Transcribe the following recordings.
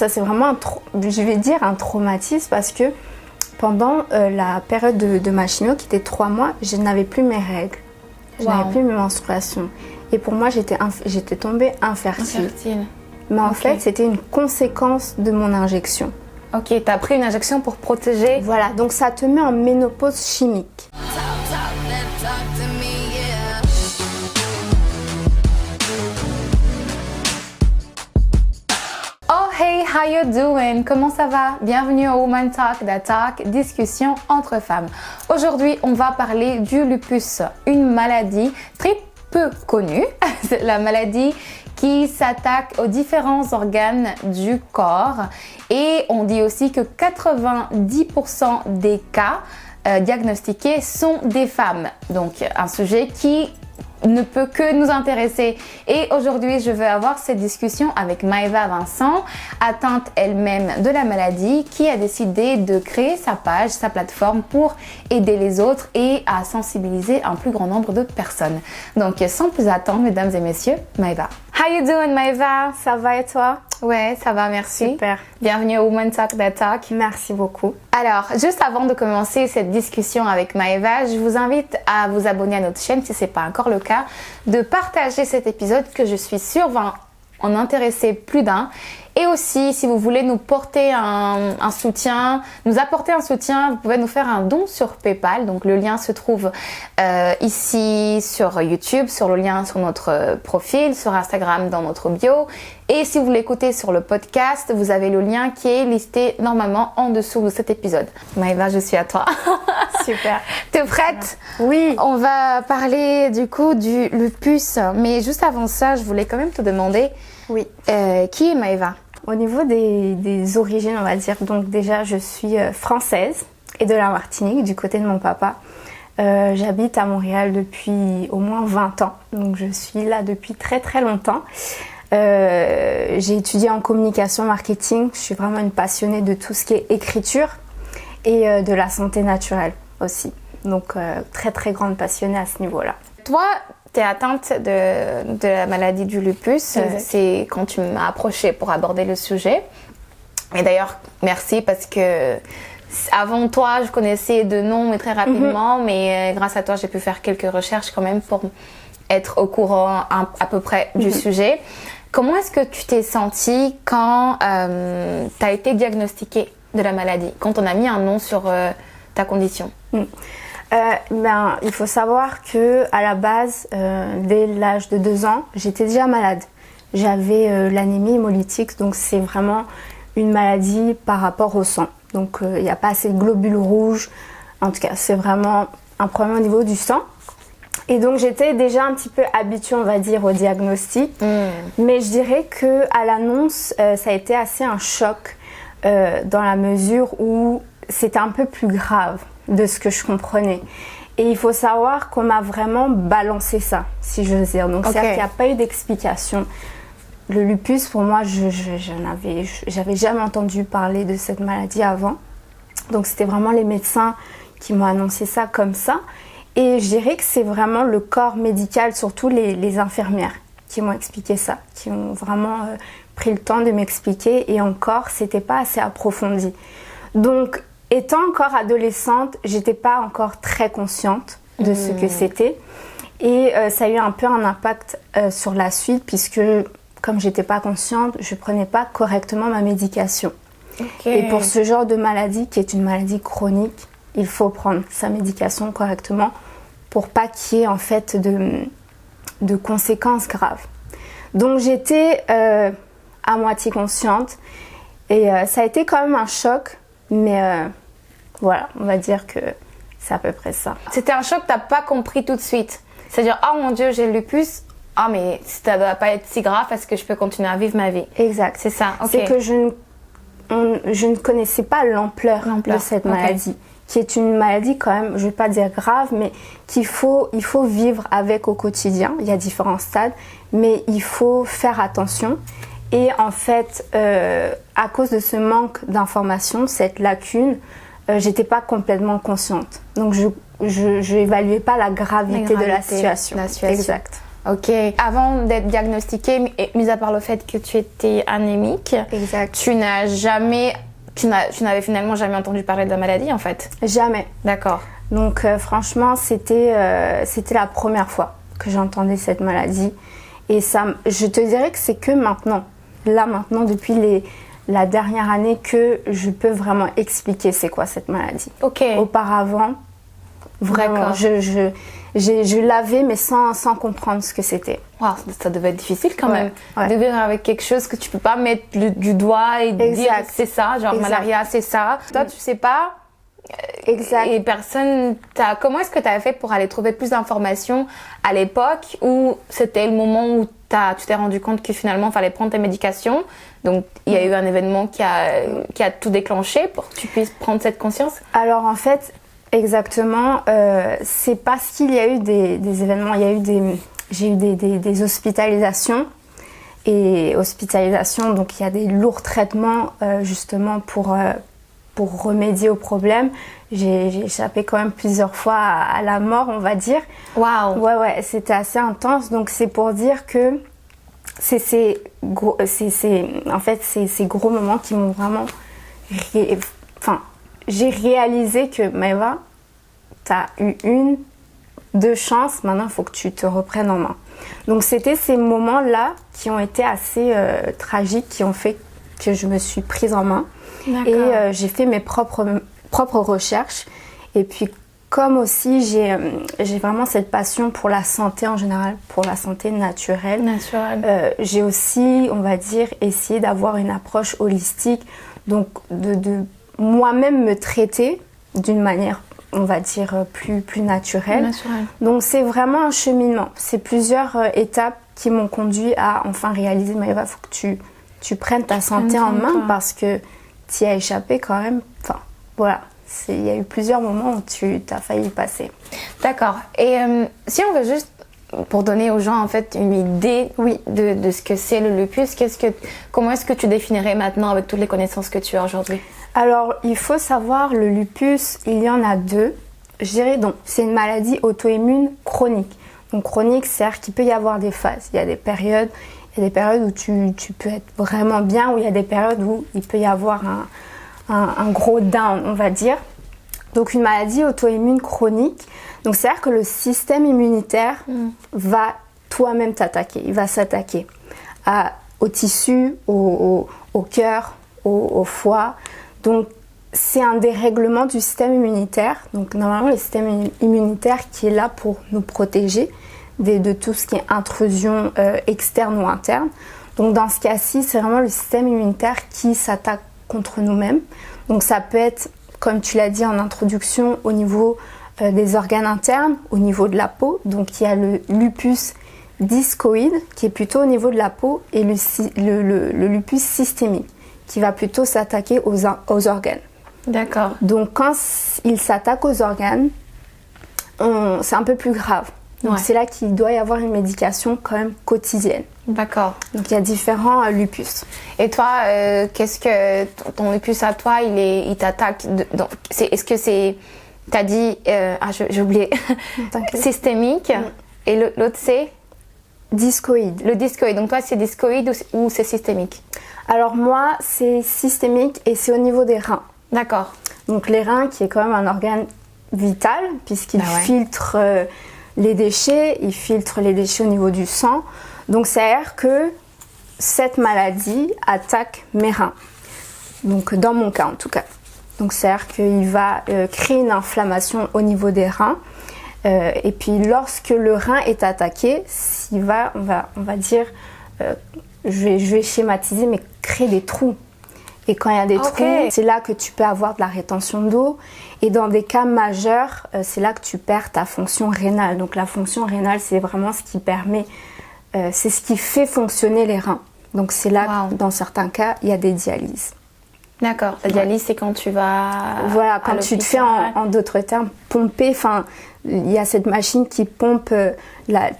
ça c'est vraiment je vais dire un traumatisme parce que pendant la période de ma chimio qui était 3 mois, je n'avais plus mes règles, je n'avais plus mes menstruations. Et pour moi, j'étais tombée infertile. Mais en fait, c'était une conséquence de mon injection. Ok, tu as pris une injection pour protéger. Voilà, donc ça te met en ménopause chimique. Oh hey, how you doing? Comment ça va? Bienvenue au Woman Talk, That Talk, discussion entre femmes. Aujourd'hui, on va parler du lupus, une maladie très peu connue. C'est la maladie qui s'attaque aux différents organes du corps et on dit aussi que 90% des cas diagnostiqués sont des femmes. Donc un sujet qui ne peut que nous intéresser. Et aujourd'hui, je veux avoir cette discussion avec Maëva Vincent, atteinte elle-même de la maladie, qui a décidé de créer sa page, sa plateforme pour aider les autres et à sensibiliser un plus grand nombre de personnes. Donc, sans plus attendre, mesdames et messieurs, Maëva. How you doing, Maëva? Ça va et toi? Ouais, ça va, merci. Super. Bienvenue au Woman Talk, That Talk. Merci beaucoup. Alors, juste avant de commencer cette discussion avec Maëva, je vous invite à vous abonner à notre chaîne si ce n'est pas encore le cas, de partager cet épisode que je suis sûre va en intéresser plus d'un. Et aussi, si vous voulez nous porter un soutien, nous apporter un soutien, vous pouvez nous faire un don sur PayPal. Donc le lien se trouve ici sur YouTube, sur le lien sur notre profil, sur Instagram dans notre bio. Et si vous l'écoutez sur le podcast, vous avez le lien qui est listé normalement en dessous de cet épisode. Maëva, je suis à toi. Super. T'es prête? Oui. On va parler du coup du lupus. Mais juste avant ça, je voulais quand même te demander Oui. Qui est Maëva? Au niveau des origines, on va dire, donc déjà je suis française et de la Martinique, du côté de mon papa. J'habite à Montréal depuis au moins 20 ans, donc je suis là depuis très très longtemps. J'ai étudié en communication marketing, je suis vraiment une passionnée de tout ce qui est écriture et de la santé naturelle aussi. Donc très très grande passionnée à ce niveau-là. Toi, tu es atteinte de la maladie du lupus. Exact. C'est quand tu m'as approchée pour aborder le sujet. Et d'ailleurs, merci parce que avant toi, je connaissais de nom mais très rapidement. Mais grâce à toi, j'ai pu faire quelques recherches quand même pour être au courant à peu près du sujet. Comment est-ce que tu t'es sentie quand tu as été diagnostiquée de la maladie? Quand on a mis un nom sur ta condition? Il faut savoir que à la base, dès l'âge de 2 ans, j'étais déjà malade. J'avais l'anémie hémolytique, donc c'est vraiment une maladie par rapport au sang. Donc il n'y a pas assez de globules rouges. En tout cas, c'est vraiment un problème au niveau du sang. Et donc j'étais déjà un petit peu habituée, on va dire, au diagnostic. Mais je dirais que à l'annonce, ça a été assez un choc dans la mesure où c'était un peu plus grave de ce que je comprenais. Et il faut savoir qu'on m'a vraiment balancé ça, si je veux dire. Donc c'est-à-dire qu'il n'y a pas eu d'explication. Le lupus, pour moi, j'avais jamais entendu parler de cette maladie avant. Donc c'était vraiment les médecins qui m'ont annoncé ça comme ça. Et je dirais que c'est vraiment le corps médical, surtout les infirmières, qui m'ont expliqué ça, qui ont vraiment pris le temps de m'expliquer. Et encore, c'était pas assez approfondi. Donc étant encore adolescente, j'étais pas encore très consciente de ce que c'était. Et ça a eu un peu un impact sur la suite puisque, comme j'étais pas consciente, je prenais pas correctement ma médication. Et pour ce genre de maladie, qui est une maladie chronique, il faut prendre sa médication correctement pour pas qu'il y ait en fait de conséquences graves. Donc j'étais à moitié consciente et ça a été quand même un choc, mais voilà, on va dire que c'est à peu près ça. C'était un choc que tu n'as pas compris tout de suite. C'est-à-dire, oh mon Dieu, j'ai le lupus. Ah, mais ça ne doit pas être si grave parce que je peux continuer à vivre ma vie. Exact. C'est ça, ok. C'est que je ne connaissais pas l'ampleur de cette maladie, qui est une maladie quand même, je ne vais pas dire grave, mais il faut vivre avec au quotidien. Il y a différents stades, mais il faut faire attention. Et en fait, à cause de ce manque d'information, cette lacune, j'étais pas complètement consciente. Donc je n'évaluais pas la gravité de la situation. Exact. Ok. Avant d'être diagnostiquée, mis à part le fait que tu étais anémique, Exact. tu n'avais finalement jamais entendu parler de la maladie en fait. Jamais. D'accord. Donc franchement, c'était la première fois que j'entendais cette maladie. Et ça, je te dirais que c'est que maintenant, depuis la dernière année, que je peux vraiment expliquer c'est quoi cette maladie. Ok. Auparavant, vraiment, je l'avais, mais sans comprendre ce que c'était. Wow, ça devait être difficile quand même. Ouais. De vivre avec quelque chose que tu peux pas mettre du doigt et dire que c'est ça, genre malaria, c'est ça. Toi, tu sais pas. Exact. Et personne comment est-ce que tu as fait pour aller trouver plus d'informations à l'époque où c'était le moment où tu t'es rendu compte que finalement il fallait prendre tes médications, donc il y a eu un événement qui a tout déclenché pour que tu puisses prendre cette conscience? Alors en fait, exactement, c'est parce qu'il y a eu des événements, j'ai eu des hospitalisations. Et hospitalisation, donc il y a des lourds traitements justement pour remédier au problème. J'ai échappé quand même plusieurs fois à la mort, on va dire. Waouh. Ouais, c'était assez intense. Donc c'est pour dire que c'est ces gros moments qui m'ont vraiment... j'ai réalisé que Maëva, t'as eu deux chances, maintenant il faut que tu te reprennes en main. Donc c'était ces moments-là qui ont été assez tragiques, qui ont fait que je me suis prise en main. Et j'ai fait mes propres recherches. Et puis comme aussi j'ai vraiment cette passion pour la santé en général, pour la santé naturelle. J'ai aussi, on va dire, essayé d'avoir une approche holistique, donc de moi-même me traiter d'une manière, on va dire, plus naturelle. Donc c'est vraiment un cheminement. C'est plusieurs étapes qui m'ont conduit à enfin réaliser, mais il faut que tu prennes ta santé en main parce que tu y as échappé quand même. Enfin, voilà. Il y a eu plusieurs moments où tu as failli y passer. D'accord. Et si on veut juste, pour donner aux gens en fait une idée de ce que c'est le lupus, comment est-ce que tu définirais maintenant avec toutes les connaissances que tu as aujourd'hui? Alors, il faut savoir, le lupus, il y en a deux. Je dirais donc, c'est une maladie auto-immune chronique. Donc chronique, c'est-à-dire qu'il peut y avoir des phases. Il y a des périodes où tu peux être vraiment bien, ou il y a des périodes où il peut y avoir un gros down, on va dire. Donc une maladie auto-immune chronique, donc c'est-à-dire que le système immunitaire va toi-même t'attaquer. Il va s'attaquer au tissu, au cœur, au foie. Donc c'est un dérèglement du système immunitaire. Donc normalement le système immunitaire qui est là pour nous protéger de tout ce qui est intrusion externe ou interne. Donc dans ce cas-ci, c'est vraiment le système immunitaire qui s'attaque contre nous-mêmes. Donc ça peut être, comme tu l'as dit en introduction, au niveau des organes internes, au niveau de la peau. Donc il y a le lupus discoïde qui est plutôt au niveau de la peau, et le lupus systémique qui va plutôt s'attaquer aux organes. D'accord. Donc quand il s'attaque aux organes, c'est un peu plus grave. Donc c'est là qu'il doit y avoir une médication quand même quotidienne. D'accord. Donc il y a différents lupus. Et toi, qu'est-ce que ton lupus à toi, il t'attaque est-ce que c'est, t'as dit, j'ai oublié, systémique, et l'autre c'est discoïde. Le discoïde. Donc toi, c'est discoïde ou c'est systémique? Alors moi, c'est systémique et c'est au niveau des reins. D'accord. Donc les reins, qui est quand même un organe vital, puisqu'il filtre les déchets, il filtre les déchets au niveau du sang. Donc ça veut dire que cette maladie attaque mes reins. Donc dans mon cas en tout cas. Donc ça veut dire qu'il va créer une inflammation au niveau des reins. Et puis lorsque le rein est attaqué, on va dire, je vais schématiser, mais créer des trous. Et quand il y a des trous, c'est là que tu peux avoir de la rétention d'eau. Et dans des cas majeurs, c'est là que tu perds ta fonction rénale. Donc la fonction rénale, c'est vraiment ce qui permet, c'est ce qui fait fonctionner les reins. Donc c'est là que dans certains cas, il y a des dialyses. D'accord. La dialyse, c'est quand tu vas... Voilà, quand tu te fais, en d'autres termes, pomper. Enfin, il y a cette machine qui pompe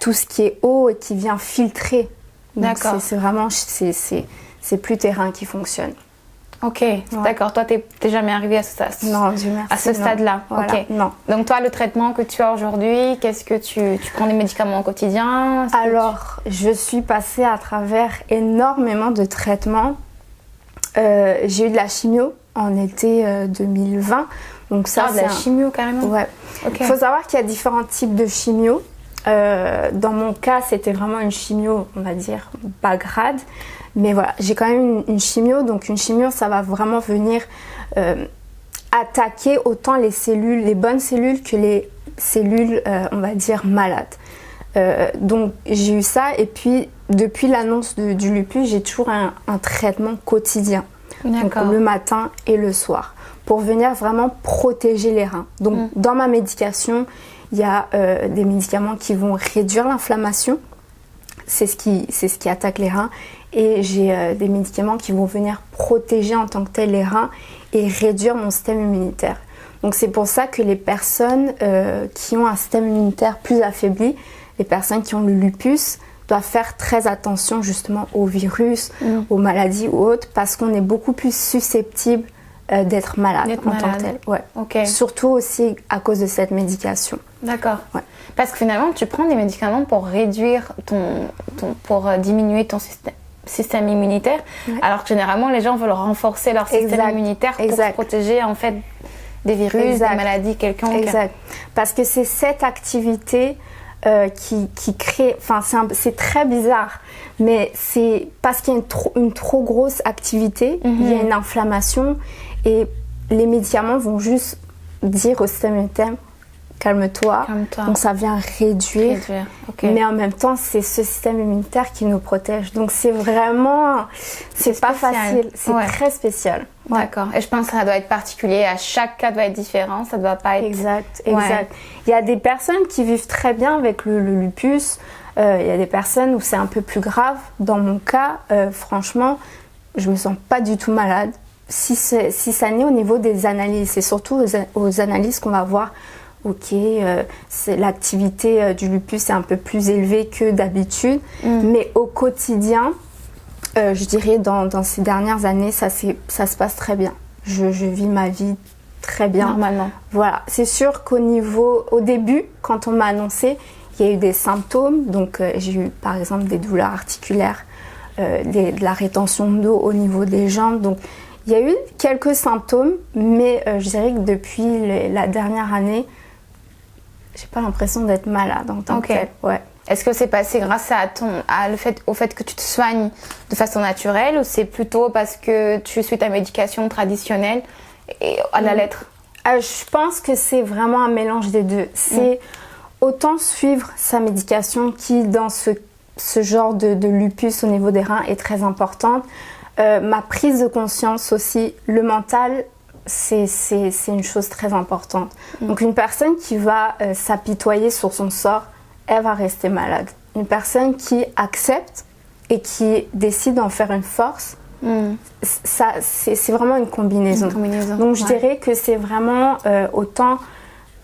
tout ce qui est eau et qui vient filtrer. Donc c'est vraiment, c'est plus tes reins qui fonctionnent. Ok, d'accord. Toi, t'es jamais arrivée à Non, Dieu merci. À ce stade-là. Voilà, ok. Non. Donc toi, le traitement que tu as aujourd'hui, qu'est-ce que tu prends des médicaments au quotidien? Alors, je suis passée à travers énormément de traitements. J'ai eu de la chimio en été 2020. Donc ça, de la chimio carrément. Ouais. Ok. Il faut savoir qu'il y a différents types de chimio. Dans mon cas, c'était vraiment une chimio, on va dire, bas grade. Mais voilà, j'ai quand même une chimio. Donc une chimio, ça va vraiment venir attaquer autant les cellules, les bonnes cellules que les cellules, on va dire, malades. Donc j'ai eu ça. Et puis, depuis l'annonce du lupus, j'ai toujours un traitement quotidien. Donc le matin et le soir. Pour venir vraiment protéger les reins. Donc dans ma médication, il y a des médicaments qui vont réduire l'inflammation, c'est ce qui attaque les reins, et j'ai des médicaments qui vont venir protéger en tant que tel les reins et réduire mon système immunitaire. Donc c'est pour ça que les personnes qui ont un système immunitaire plus affaibli, les personnes qui ont le lupus, doivent faire très attention justement aux virus, aux maladies ou autres, parce qu'on est beaucoup plus susceptible d'être malade en tant que tel. Ouais. Okay. Surtout aussi à cause de cette médication. D'accord. Ouais. Parce que finalement, tu prends des médicaments pour réduire pour diminuer ton système immunitaire, alors que généralement les gens veulent renforcer leur système immunitaire pour se protéger en fait des virus, des maladies quelconques. Exact. Parce que c'est cette activité qui crée, enfin c'est très bizarre, mais c'est parce qu'il y a une trop grosse activité, il y a une inflammation et les médicaments vont juste dire au système immunitaire calme-toi. Donc ça vient réduire. Okay. Mais en même temps, c'est ce système immunitaire qui nous protège. Donc c'est vraiment, c'est pas facile, c'est très spécial. D'accord. Et je pense que ça doit être particulier. À chaque cas doit être différent. Ça doit pas être. Exact. Il y a des personnes qui vivent très bien avec le lupus. Il y a des personnes où c'est un peu plus grave. Dans mon cas, franchement, je me sens pas du tout malade. Si ça n'est au niveau des analyses, c'est surtout aux analyses qu'on va voir. Ok, l'activité du lupus est un peu plus élevée que d'habitude, mais au quotidien, je dirais dans ces dernières années, ça se passe très bien. Je vis ma vie très bien. Normalement. Voilà, c'est sûr au début, quand on m'a annoncé, il y a eu des symptômes. Donc j'ai eu par exemple des douleurs articulaires, de la rétention d'eau au niveau des jambes. Donc il y a eu quelques symptômes, mais je dirais que depuis la dernière année, j'ai pas l'impression d'être malade en tant que telle. Ouais. Est-ce que c'est passé grâce au fait que tu te soignes de façon naturelle, ou c'est plutôt parce que tu suis ta médication traditionnelle et à la lettre? Je pense que c'est vraiment un mélange des deux. C'est autant suivre sa médication qui, dans ce genre de lupus au niveau des reins, est très importante. Ma prise de conscience aussi, le mental, c'est une chose très importante. Donc une personne qui va s'apitoyer sur son sort, elle va rester malade. Une personne qui accepte et qui décide d'en faire une force, ça, c'est vraiment une combinaison. Donc je dirais que c'est vraiment autant,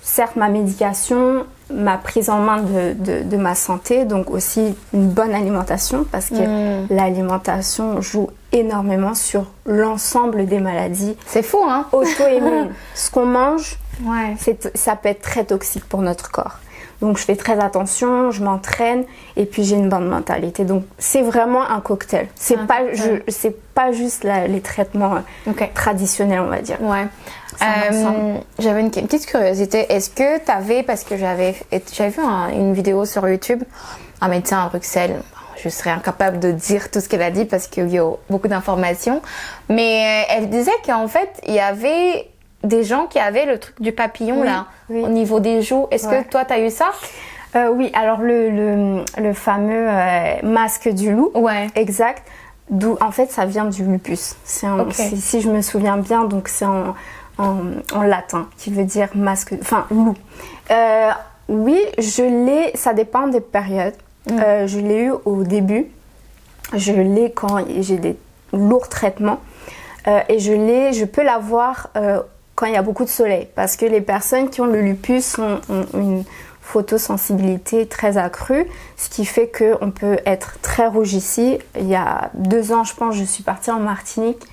certes, ma médication, ma prise en main de ma santé, donc aussi une bonne alimentation, parce que l'alimentation joue énormément sur l'ensemble des maladies. C'est fou, hein? Auto-immunes. Ce qu'on mange, ça peut être très toxique pour notre corps. Donc je fais très attention, je m'entraîne et puis j'ai une bonne mentalité. Donc c'est vraiment un cocktail. C'est pas juste les traitements traditionnels, on va dire. Ouais. J'avais une petite curiosité. Est-ce que tu avais, parce que j'avais vu une vidéo sur YouTube, un médecin à Bruxelles, je serais incapable de dire tout ce qu'elle a dit parce qu'il y a beaucoup d'informations, mais elle disait qu'en fait il y avait des gens qui avaient le truc du papillon au niveau des joues. Est-ce que toi tu as eu ça? Oui, alors le fameux masque du loup, exact, d'où en fait ça vient du lupus. Si je me souviens bien, donc c'est en latin, qui veut dire masque, enfin loup. Oui, je l'ai, ça dépend des périodes. Je l'ai eu au début, je l'ai quand j'ai des lourds traitements et je peux l'avoir quand il y a beaucoup de soleil, parce que les personnes qui ont le lupus ont une photosensibilité très accrue, ce qui fait qu'on peut être très rouge ici. Il y a 2 ans, je pense, je suis partie en Martinique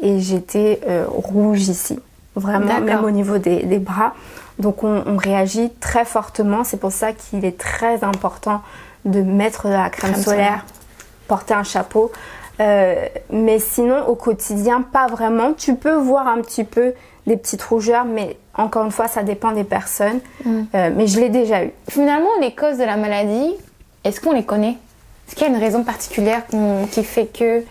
et j'étais rouge ici, vraiment, même au niveau des bras. Donc on réagit très fortement, c'est pour ça qu'il est très important de mettre de la crème solaire, porter un chapeau. Mais sinon, au quotidien, pas vraiment. Tu peux voir un petit peu des petites rougeurs, mais encore une fois, ça dépend des personnes. Mais je l'ai déjà eu. Finalement, les causes de la maladie, est-ce qu'on les connaît? Est-ce qu'il y a une raison particulière qui fait que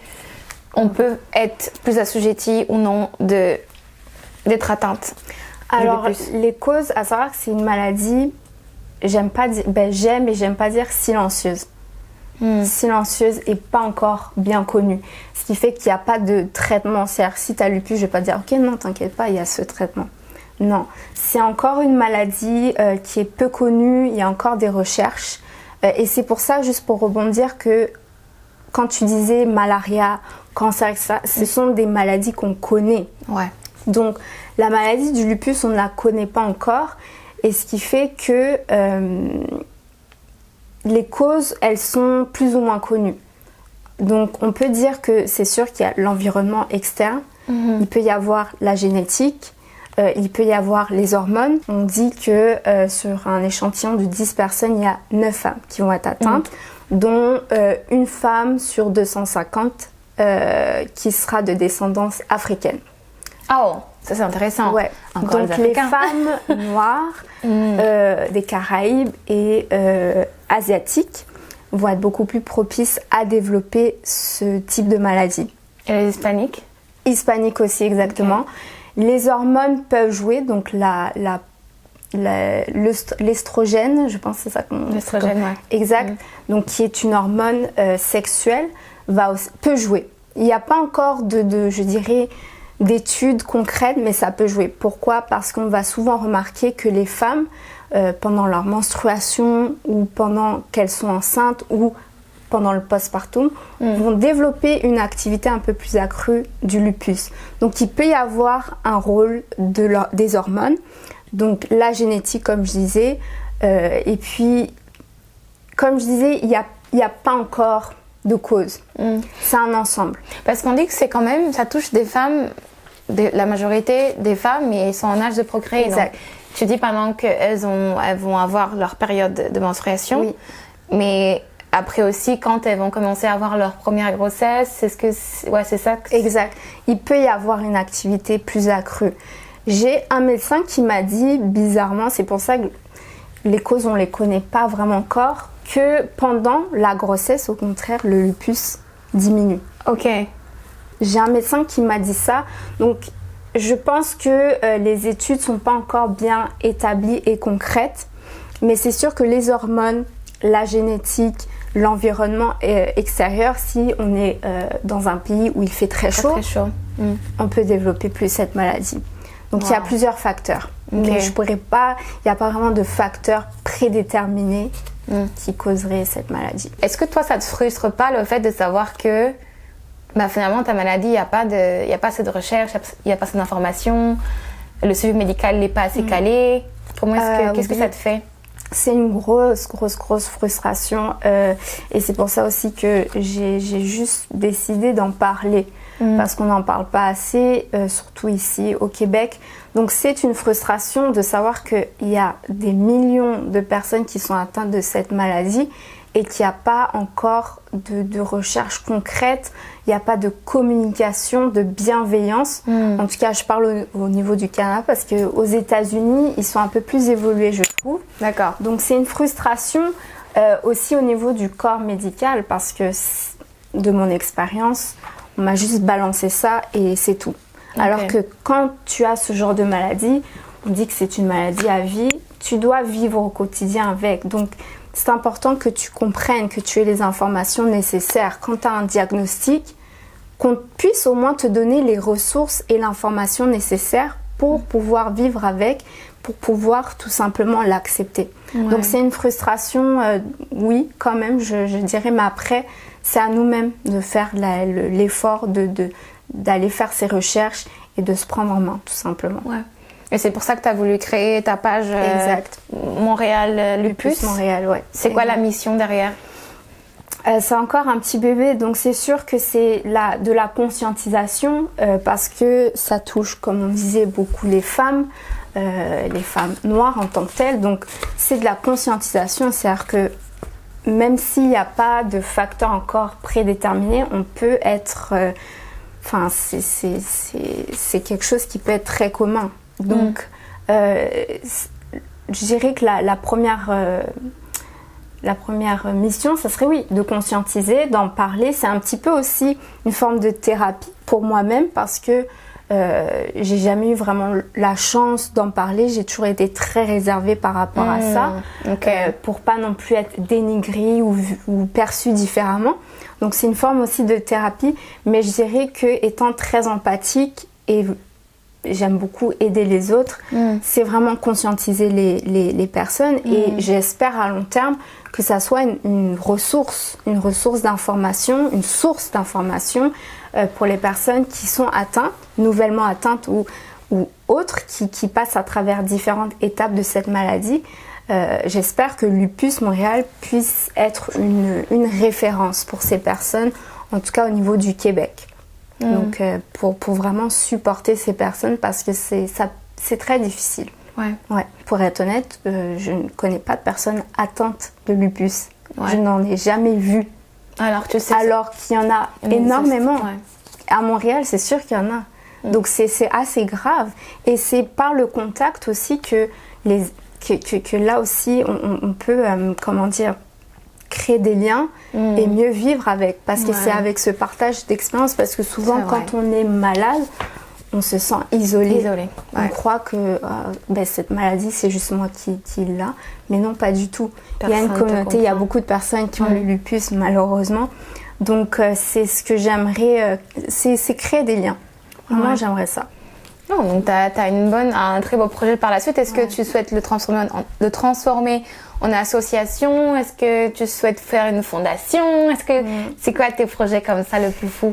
on peut être plus assujetti ou non d'être atteinte? Alors, les causes, à savoir que c'est une maladie, j'aime et j'aime pas dire silencieuse. Silencieuse et pas encore bien connue. Ce qui fait qu'il n'y a pas de traitement. C'est-à-dire, si tu as lupus, je vais pas dire, ok, non, t'inquiète pas, il y a ce traitement. Non, c'est encore une maladie qui est peu connue, il y a encore des recherches. Et c'est pour ça, juste pour rebondir, que quand tu disais malaria, cancer, etc., ce sont des maladies qu'on connaît. Ouais. Donc, la maladie du lupus, on ne la connaît pas encore. Et ce qui fait que les causes, elles sont plus ou moins connues. Donc, on peut dire que c'est sûr qu'il y a l'environnement externe, il peut y avoir la génétique, il peut y avoir les hormones. On dit que sur un échantillon de 10 personnes, il y a 9 femmes qui vont être atteintes, dont une femme sur 250 qui sera de descendance africaine. Oh, ça c'est intéressant. Ouais. Encore donc les femmes noires des Caraïbes et asiatiques vont être beaucoup plus propices à développer ce type de maladie. Et les hispaniques? Hispaniques aussi, exactement. Okay. Les hormones peuvent jouer, donc l'estrogène, je pense que c'est ça qu'on... L'estrogène, ouais. Exact. Donc qui est une hormone sexuelle, peut jouer. Il n'y a pas encore je dirais, d'études concrètes, mais ça peut jouer. Pourquoi? Parce qu'on va souvent remarquer que les femmes, pendant leur menstruation ou pendant qu'elles sont enceintes ou pendant le postpartum, vont développer une activité un peu plus accrue du lupus. Donc il peut y avoir un rôle des hormones, donc la génétique comme je disais, et puis comme je disais, il n'y a pas encore de cause. C'est un ensemble. Parce qu'on dit que c'est quand même, ça touche des femmes, la majorité des femmes, mais elles sont en âge de procréer. Exact. Donc, tu dis pendant qu'elles vont avoir leur période de menstruation, oui. Mais après aussi, quand elles vont commencer à avoir leur première grossesse, c'est ça que... Exact. Il peut y avoir une activité plus accrue. J'ai un médecin qui m'a dit, bizarrement, c'est pour ça que les causes, on ne les connaît pas vraiment encore, que pendant la grossesse, au contraire, le lupus diminue. Ok. J'ai un médecin qui m'a dit ça. Donc, je pense que les études ne sont pas encore bien établies et concrètes. Mais c'est sûr que les hormones, la génétique, l'environnement extérieur, si on est dans un pays où il fait très chaud, on peut développer plus cette maladie. Donc, il y a plusieurs facteurs. Okay. Mais je pourrais pas... Il n'y a pas vraiment de facteurs prédéterminés qui causeraient cette maladie. Est-ce que toi, ça te frustre pas le fait de savoir que finalement, ta maladie, il n'y a pas assez de recherche, il n'y a pas assez d'informations, le suivi médical n'est pas assez calé? Qu'est-ce que ça te fait? C'est une grosse frustration et c'est pour ça aussi que j'ai juste décidé d'en parler parce qu'on n'en parle pas assez, surtout ici au Québec. Donc c'est une frustration de savoir qu'il y a des millions de personnes qui sont atteintes de cette maladie et qu'il n'y a pas encore de recherche concrète, il n'y a pas de communication, de bienveillance. En tout cas, je parle au niveau du Canada parce qu'aux États-Unis, ils sont un peu plus évolués, je trouve. D'accord. Donc c'est une frustration aussi au niveau du corps médical parce que de mon expérience, on m'a juste balancé ça et c'est tout. Okay. Alors que quand tu as ce genre de maladie, on dit que c'est une maladie à vie, tu dois vivre au quotidien avec. Donc c'est important que tu comprennes, que tu aies les informations nécessaires. Quand tu as un diagnostic, qu'on puisse au moins te donner les ressources et l'information nécessaire pour pouvoir vivre avec, pour pouvoir tout simplement l'accepter. Ouais. Donc c'est une frustration, oui, quand même, je dirais, mais après, c'est à nous-mêmes de faire l'effort d'aller faire ces recherches et de se prendre en main, tout simplement. Ouais. Et c'est pour ça que tu as voulu créer ta page exact. Montréal Lupus. Montréal, ouais. C'est quoi la mission derrière? C'est encore un petit bébé, donc c'est sûr que c'est de la conscientisation parce que ça touche, comme on disait, beaucoup les femmes noires en tant que telles. Donc c'est de la conscientisation, c'est-à-dire que même s'il n'y a pas de facteur encore prédéterminé, on peut être... c'est quelque chose qui peut être très commun. Donc je dirais que la première mission, ça serait oui, de conscientiser, d'en parler. C'est un petit peu aussi une forme de thérapie pour moi-même parce que j'ai jamais eu vraiment la chance d'en parler. J'ai toujours été très réservée par rapport à ça, pour pas non plus être dénigrée ou perçue différemment. Donc c'est une forme aussi de thérapie, mais je dirais que étant très empathique et j'aime beaucoup aider les autres, c'est vraiment conscientiser les personnes et j'espère à long terme que ça soit une ressource d'information, une source d'information pour les personnes qui sont atteintes, nouvellement atteintes ou autres, qui passent à travers différentes étapes de cette maladie. J'espère que Lupus Montréal puisse être une référence pour ces personnes, en tout cas au niveau du Québec. Donc pour vraiment supporter ces personnes parce que c'est très difficile. Ouais. Pour être honnête, je ne connais pas de personnes atteintes de lupus. Je n'en ai jamais vu. Alors qu'il y en a énormément. À Montréal, c'est sûr qu'il y en a. Donc c'est assez grave. Et c'est par le contact aussi que là aussi on peut, créer des liens et mieux vivre avec. Parce que c'est avec ce partage d'expérience. Parce que souvent, quand on est malade, on se sent isolé. On croit que cette maladie, c'est juste moi qui l'a. Mais non, pas du tout. Il y a une communauté, il y a beaucoup de personnes qui ont le lupus, malheureusement. Donc, c'est ce que j'aimerais, c'est créer des liens. Moi, j'aimerais ça. Non, donc tu as un très beau projet par la suite. Est-ce que tu souhaites le transformer en association? Est-ce que tu souhaites faire une fondation? C'est quoi tes projets comme ça le plus fou?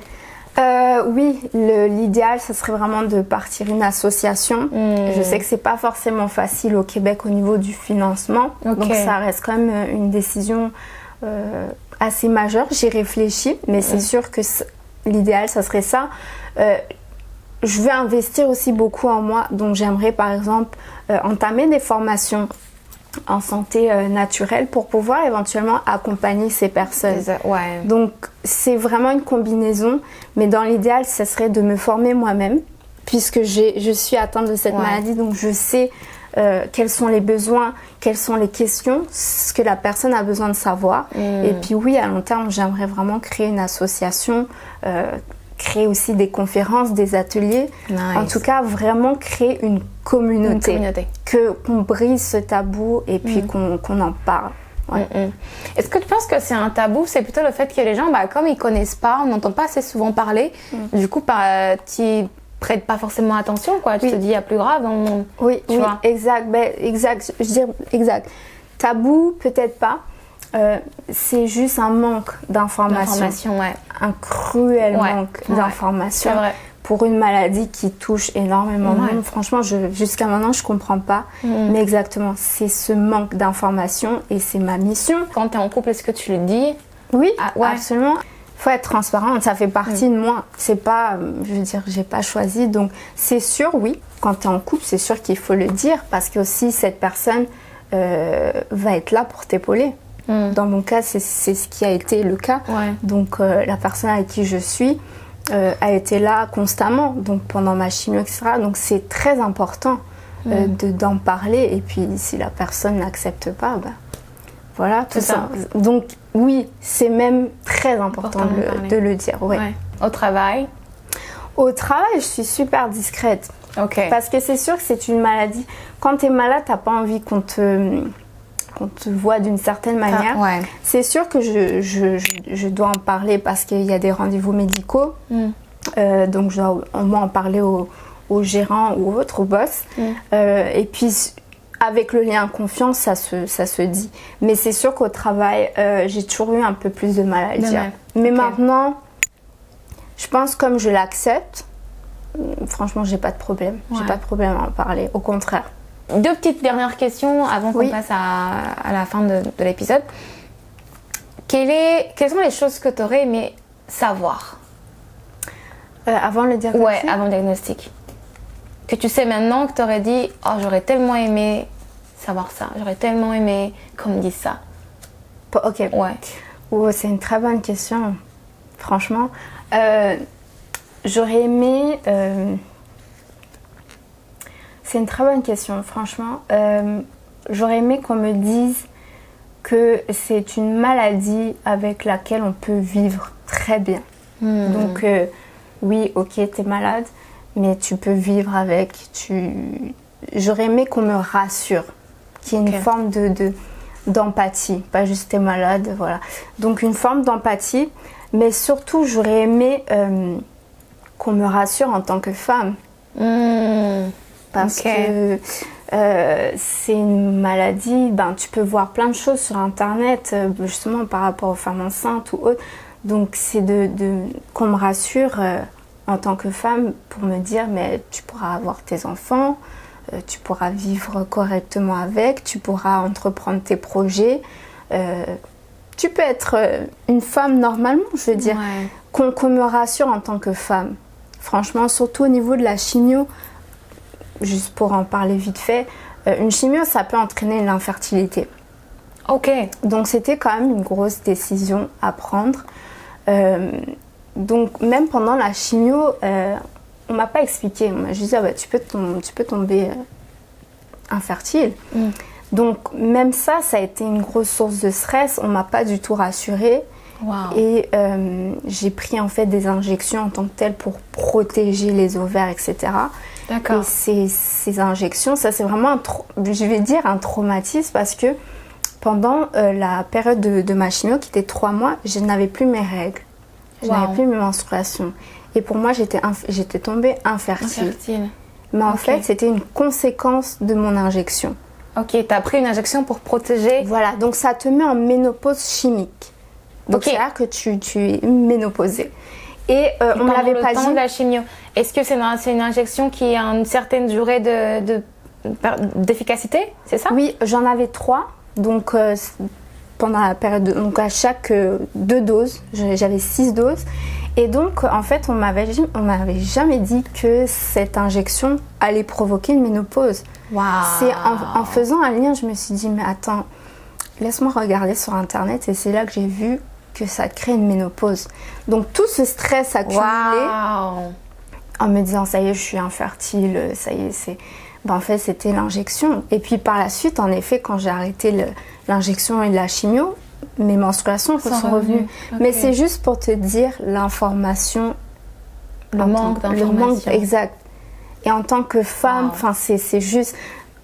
Oui, l'idéal, ce serait vraiment de partir une association. Je sais que c'est pas forcément facile au Québec au niveau du financement. Donc ça reste quand même une décision assez majeure. J'y réfléchis, mais c'est sûr que l'idéal, ça serait ça. Je veux investir aussi beaucoup en moi. Donc j'aimerais par exemple entamer des formations en santé naturelle pour pouvoir éventuellement accompagner ces personnes. Donc c'est vraiment une combinaison, mais dans l'idéal, ce serait de me former moi-même, puisque je suis atteinte de cette maladie, donc je sais quels sont les besoins, quelles sont les questions, ce que la personne a besoin de savoir. Et puis oui, à long terme, j'aimerais vraiment créer une association, créer aussi des conférences, des ateliers. En tout cas, vraiment créer une communauté. Qu'on brise ce tabou et puis qu'on en parle. Est-ce que tu penses que c'est un tabou? C'est plutôt le fait que les gens, comme ils connaissent pas, on n'entend pas assez souvent parler, du coup, tu prêtes pas forcément attention, quoi. Tu te dis, il y a plus grave. Tu vois. Exact. Je dirais exact. Tabou, peut-être pas. C'est juste un manque d'information. Un cruel manque d'information pour une maladie qui touche énormément de monde. Franchement, jusqu'à maintenant, je comprends pas. Mais exactement, c'est ce manque d'information et c'est ma mission. Quand tu es en couple, est-ce que tu le dis? Oui, absolument. Il faut être transparente, ça fait partie de moi. C'est pas, je veux dire, j'ai pas choisi. Donc, c'est sûr, oui, quand tu es en couple, c'est sûr qu'il faut le dire parce que aussi cette personne va être là pour t'épauler. Dans mon cas, c'est ce qui a été le cas. Donc, la personne avec qui je suis a été là constamment, donc pendant ma chimio, etc. Donc, c'est très important d'en parler. Et puis, si la personne n'accepte pas, voilà, tout ça. Donc, oui, c'est même très important de le dire. Au travail? Au travail, je suis super discrète. Parce que c'est sûr que c'est une maladie. Quand tu es malade, tu n'as pas envie qu'on te voit d'une certaine manière. C'est sûr que je dois en parler parce qu'il y a des rendez-vous médicaux. Donc, je dois au moins en parler au gérant ou autre, au boss. Et puis, avec le lien confiance, ça se dit. Mais c'est sûr qu'au travail, j'ai toujours eu un peu plus de mal à le dire. Mais maintenant, je pense comme je l'accepte, franchement, j'ai pas de problème. J'ai pas de problème à en parler. Au contraire. 2 petites dernières questions avant qu'on passe à la fin de l'épisode. quelles sont les choses que tu aurais aimé savoir Avant le diagnostic? Ouais, avant le diagnostic. Que tu sais maintenant, que tu aurais dit, oh, j'aurais tellement aimé savoir ça, j'aurais tellement aimé qu'on me dise ça. Ok. Ouais. Oh, c'est une très bonne question, franchement. J'aurais aimé... C'est une très bonne question, franchement. J'aurais aimé qu'on me dise que c'est une maladie avec laquelle on peut vivre très bien. Donc, oui, ok, t'es malade, mais tu peux vivre avec. J'aurais aimé qu'on me rassure, qu'il y ait une forme d'empathie, pas juste t'es malade, voilà. Donc, une forme d'empathie, mais surtout, j'aurais aimé qu'on me rassure en tant que femme. Parce que c'est une maladie, tu peux voir plein de choses sur internet, justement par rapport aux femmes enceintes ou autres. Donc c'est qu'on me rassure en tant que femme pour me dire mais tu pourras avoir tes enfants, tu pourras vivre correctement avec, tu pourras entreprendre tes projets. Tu peux être une femme normalement, je veux dire. Ouais. Qu'on me rassure en tant que femme. Franchement, surtout au niveau de la chimio, juste pour en parler vite fait, une chimio, ça peut entraîner l'infertilité. Ok. Donc, c'était quand même une grosse décision à prendre. Donc, même pendant la chimio, on m'a pas expliqué. On m'a juste dit, tu peux tomber infertile. Donc, même ça a été une grosse source de stress. On m'a pas du tout rassurée. Wow. Et j'ai pris en fait des injections en tant que telles pour protéger les ovaires, etc. D'accord. Et ces injections, ça c'est vraiment un traumatisme parce que pendant la période de ma chimio qui était 3 mois, je n'avais plus mes règles, je n'avais plus mes menstruations. Et pour moi, j'étais tombée infertile. Mais en fait, c'était une conséquence de mon injection. Ok, tu as pris une injection pour protéger. Voilà, donc ça te met en ménopause chimique. Donc c'est-à-dire que tu es ménopausée. Et on ne me l'avait pas dit. De la chimio, est-ce que c'est une injection qui a une certaine durée d'efficacité, c'est ça? Oui, j'en avais 3. Donc pendant la période, donc à chaque 2 doses, j'avais 6 doses. Et donc en fait, on m'avait jamais dit que cette injection allait provoquer une ménopause. Wow. C'est en faisant un lien, je me suis dit mais attends, laisse-moi regarder sur internet et c'est là que j'ai vu que ça crée une ménopause. Donc tout ce stress accumulé en me disant ça y est, je suis infertile, ça y est, en fait c'était l'injection. Et puis par la suite, en effet, quand j'ai arrêté l'injection et la chimio, mes menstruations sont revenues. Okay. Mais c'est juste pour te dire l'information, le manque d'information. Exact. Et en tant que femme, c'est juste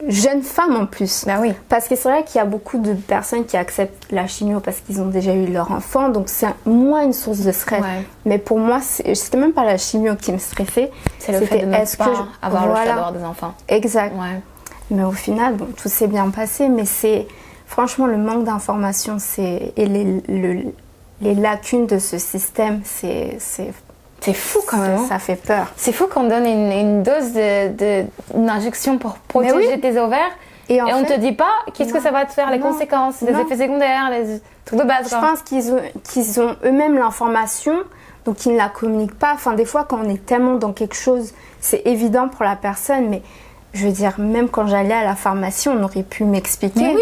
jeune femme en plus. Bah oui. Parce que c'est vrai qu'il y a beaucoup de personnes qui acceptent la chimio parce qu'ils ont déjà eu leur enfant, donc c'est moins une source de stress. Ouais. Mais pour moi, c'était même pas la chimio qui me stressait. C'est le fait de ne pas avoir le choix d'avoir des enfants. Exact. Ouais. Mais au final, tout s'est bien passé, mais c'est franchement le manque d'informations et les lacunes de ce système, c'est fou quand même. Ça fait peur. C'est fou qu'on donne une dose une injection pour protéger tes ovaires et on ne te dit pas qu'est-ce que ça va te faire, les conséquences, les effets secondaires, les trucs de base. Je pense qu'ils ont eux-mêmes l'information, donc ils ne la communiquent pas. Enfin, des fois, quand on est tellement dans quelque chose, c'est évident pour la personne, mais je veux dire, même quand j'allais à la pharmacie, on aurait pu m'expliquer. Mais oui.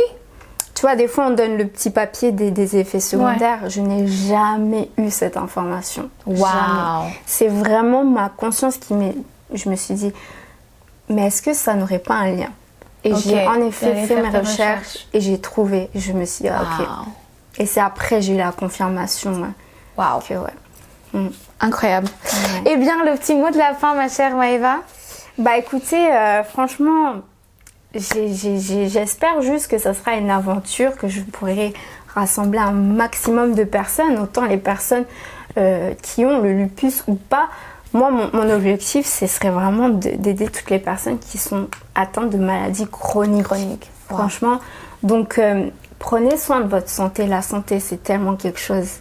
Tu vois, des fois, on donne le petit papier des effets secondaires. Ouais. Je n'ai jamais eu cette information. Waouh. C'est vraiment ma conscience je me suis dit, mais est-ce que ça n'aurait pas un lien? Et j'ai en effet fait mes recherches et j'ai trouvé. Je me suis dit, ok. Et c'est après j'ai eu la confirmation. Waouh. Ouais. Incroyable. Ouais. Eh bien, le petit mot de la fin, ma chère Maëva. Bah écoutez, franchement... J'espère juste que ça sera une aventure, que je pourrai rassembler un maximum de personnes, autant les personnes qui ont le lupus ou pas. Moi, mon objectif, ce serait vraiment d'aider toutes les personnes qui sont atteintes de maladies chroniques. Franchement. Donc, prenez soin de votre santé. La santé, c'est tellement quelque chose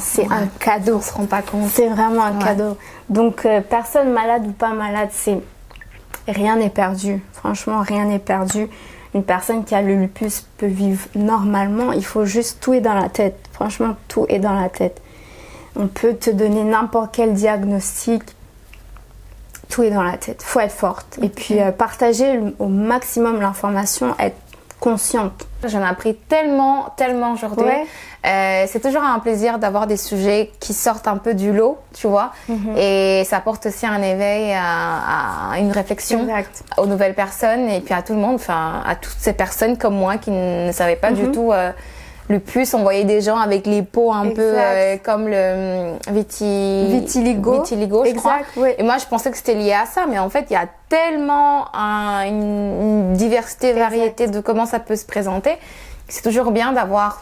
c'est un cadeau. On se rend pas compte. C'est vraiment un cadeau. Donc, personne malade ou pas malade, rien n'est perdu. Franchement, rien n'est perdu. une personne qui a le lupus peut vivre normalement. Il faut juste, tout est dans la tête. Franchement, tout est dans la tête. On peut te donner n'importe quel diagnostic. Tout est dans la tête. Il faut être forte. Et puis partager au maximum l'information, être consciente. J'en ai appris tellement aujourd'hui. Ouais. C'est toujours un plaisir d'avoir des sujets qui sortent un peu du lot, tu vois. Et ça apporte aussi un éveil à une réflexion Exact. aux nouvelles personnes et puis à tout le monde, enfin à toutes ces personnes comme moi qui ne savaient pas du tout lupus. On voyait des gens avec les peaux un peu comme le vitiligo, je crois. Oui. Et moi, je pensais que c'était lié à ça, mais en fait, il y a tellement une diversité, variété de comment ça peut se présenter. C'est toujours bien d'avoir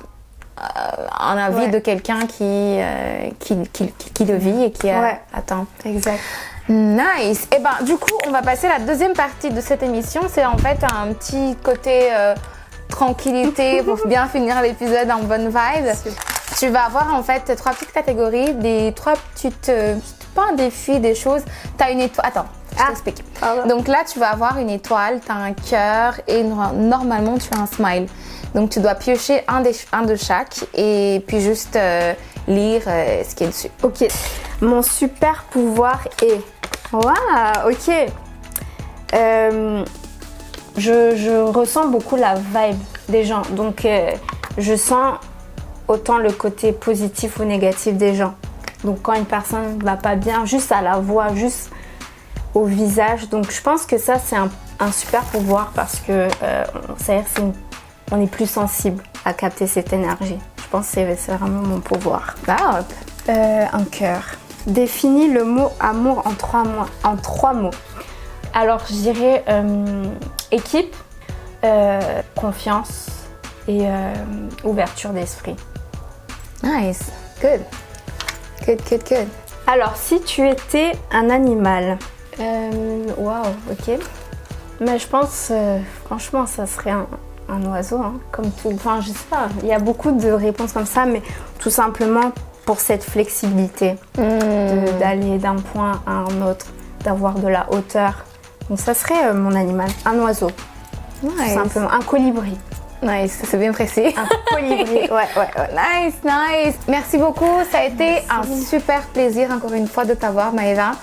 un avis de quelqu'un qui le vit et qui a atteint. Exact. Nice. Et ben, du coup, on va passer à la deuxième partie de cette émission. C'est en fait un petit côté tranquillité pour bien finir l'épisode en bonne vibe. Tu vas avoir en fait 3 petites catégories, des 3 petites, pas un défi, des choses. T'as une étoile. Attends, je t'explique. Donc là, tu vas avoir une étoile, t'as un cœur et normalement tu as un smile. Donc tu dois piocher un de chaque et puis juste lire ce qui est dessus. Ok. Mon super pouvoir est. Waouh, ok. Je ressens beaucoup la vibe des gens. Donc je sens autant le côté positif ou négatif des gens. Donc quand une personne ne va pas bien, juste à la voix, juste au visage. Donc je pense que ça c'est un super pouvoir parce que on est plus sensible à capter cette énergie. Je pense que c'est vraiment mon pouvoir. Un cœur. Définis le mot amour en 3 mots. Alors je dirais équipe, confiance et ouverture d'esprit. Nice. Good. Alors si tu étais un animal, ok. Mais je pense franchement ça serait un oiseau, hein, comme tout. Enfin je sais pas, il y a beaucoup de réponses comme ça, mais tout simplement pour cette flexibilité d'aller d'un point à un autre, d'avoir de la hauteur. Donc ça serait mon animal, un oiseau. Nice. Tout simplement, un colibri. Nice, c'est bien précis. Un colibri, ouais. Nice. Merci beaucoup, ça a été un super plaisir encore une fois de t'avoir Maëva.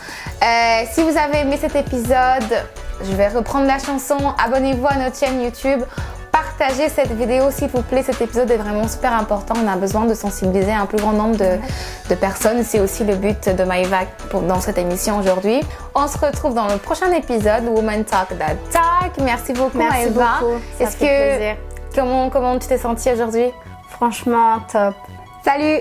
Si vous avez aimé cet épisode, je vais reprendre la chanson. Abonnez-vous à notre chaîne YouTube. Partagez cette vidéo s'il vous plaît, cet épisode est vraiment super important. On a besoin de sensibiliser un plus grand nombre de personnes. C'est aussi le but de Maëva dans cette émission aujourd'hui. On se retrouve dans le prochain épisode Woman Talk That Talk. Merci beaucoup Maëva. Ça fait plaisir. Comment tu t'es sentie aujourd'hui? Franchement top. Salut.